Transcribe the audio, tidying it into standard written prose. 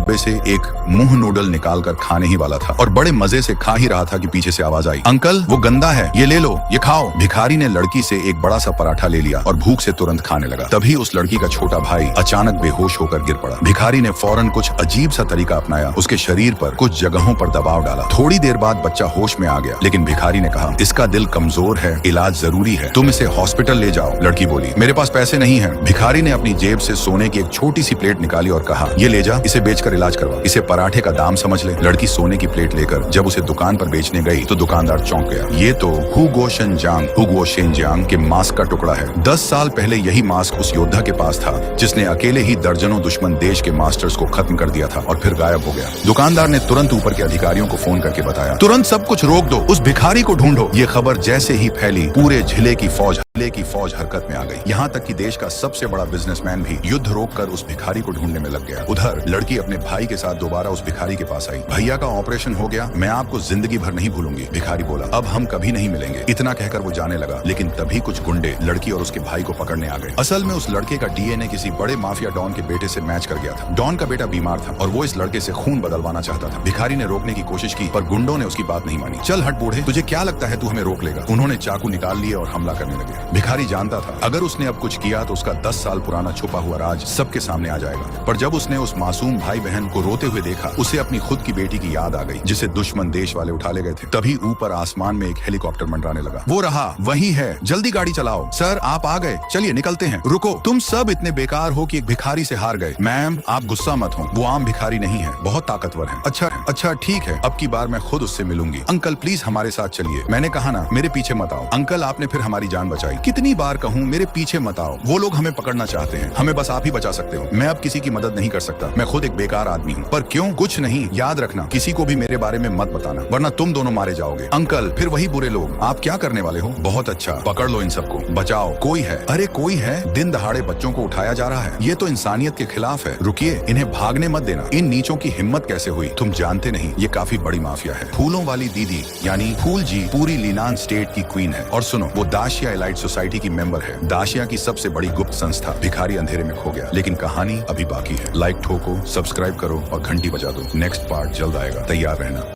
डब्बे से एक मुंह नूडल निकाल कर खाने ही वाला था और बड़े मजे से खा ही रहा था कि पीछे से आवाज आई, अंकल वो गंदा है, ये ले लो, ये खाओ। भिखारी ने लड़की से एक बड़ा सा पराठा ले लिया और भूख से तुरंत खाने लगा। तभी उस लड़की का छोटा भाई अचानक बेहोश होकर गिर पड़ा। भिखारी ने फौरन कुछ अजीब सा तरीका अपनाया, उसके शरीर पर कुछ जगहों पर दबाव डाला। थोड़ी देर बाद बच्चा होश में आ गया, लेकिन भिखारी ने कहा, इसका दिल कमजोर है, इलाज जरूरी है, तुम इसे हॉस्पिटल ले जाओ। लड़की बोली, मेरे पास पैसे नहीं है। भिखारी ने अपनी जेब से सोने की एक छोटी सी प्लेट निकाली और कहा, ये ले जा, इसे बेचकर इलाज करवा, इसे पराठे का दाम समझ ले। लड़की सोने की प्लेट लेकर जब उसे दुकान पर बेचने गई तो दुकानदार चौंक गया। ये तो हुगो शेनजियांग के मास्क का टुकड़ा है। 10 साल पहले यही मास्क उस योद्धा के पास था जिसने अकेले ही दर्जनों दुश्मन देश के मास्टर्स को खत्म कर दिया था और फिर गायब हो गया। दुकानदार ने तुरंत ऊपर के अधिकारियों को फोन करके बताया, तुरंत सब कुछ रोक दो, उस भिखारी को ढूंढो। ये खबर जैसे ही फैली, पूरे जिले की फौज हरकत में आ गई। यहाँ तक कि देश का सबसे बड़ा बिजनेसमैन भी युद्ध रोककर उस भिखारी को ढूंढने में लग गया। उधर लड़की अपने भाई के साथ दोबारा उस भिखारी के पास आई। भैया का ऑपरेशन हो गया, मैं आपको जिंदगी भर नहीं भूलूंगी। भिखारी बोला, अब हम कभी नहीं मिलेंगे। इतना कहकर वो जाने लगा, लेकिन तभी कुछ गुंडे लड़की और उसके भाई को पकड़ने आ गए। असल में उस लड़के का डीएनए किसी बड़े माफिया डॉन के बेटे से मैच कर गया था। डॉन का बेटा बीमार था और वो इस लड़के से खून बदलवाना चाहता था। भिखारी ने रोकने की कोशिश की पर गुंडों ने उसकी बात नहीं मानी। चल हट बूढ़े, तुझे क्या लगता है तू हमें रोक लेगा? उन्होंने चाकू निकाल लिए और हमला करने लगे। भिखारी जानता था अगर उसने अब कुछ किया तो उसका 10 साल पुराना छुपा हुआ राज सबके सामने आ जाएगा। पर जब उसने उस मासूम भाई बहन को रोते हुए देखा, उसे अपनी खुद की बेटी की याद आ गई जिसे दुश्मन देश वाले उठा ले गए थे। तभी ऊपर आसमान में एक हेलीकॉप्टर मंडराने लगा। वो रहा, वही है, जल्दी गाड़ी चलाओ। सर आप आ गए, चलिए निकलते हैं। रुको, तुम सब इतने बेकार हो कि एक भिखारी से हार गए। मैम आप गुस्सा मत हो, वो आम भिखारी नहीं है, बहुत ताकतवर है। अच्छा ठीक है, अब की बार मैं खुद उससे मिलूंगी। अंकल प्लीज हमारे साथ चलिए। मैंने कहा ना, मेरे पीछे मत आओ। अंकल आपने फिर हमारी जान बचाई, कितनी बार कहूँ मेरे पीछे मत आओ। वो लोग हमें पकड़ना चाहते हैं, हमें बस आप ही बचा सकते हो। मैं अब किसी की मदद नहीं कर सकता, मैं खुद एक बेकार आदमी हूँ। पर क्यों? कुछ नहीं, याद रखना किसी को भी मेरे बारे में मत बताना, वरना तुम दोनों मारे जाओगे। अंकल फिर वही बुरे लोग, आप क्या करने वाले हो? बहुत अच्छा, पकड़ लो इन सबको, बचाओ। कोई है? अरे कोई है, दिन दहाड़े बच्चों को उठाया जा रहा है, ये तो इंसानियत के खिलाफ है। रुकिए, इन्हें भागने मत देना। इन नीचों की हिम्मत कैसे हुई? तुम जानते नहीं, ये काफी बड़ी माफिया है। फूलों वाली दीदी यानी फूल जी पूरी लीनान स्टेट की क्वीन है। और सुनो, वो दाशिया एलाइट सोसाइटी की मेंबर है, दाशिया की सबसे बड़ी गुप्त संस्था। भिखारी अंधेरे में खो गया, लेकिन कहानी अभी बाकी है। लाइक ठोको, सब्सक्राइब करो और घंटी बजा दो। नेक्स्ट पार्ट जल्द आएगा, तैयार रहना।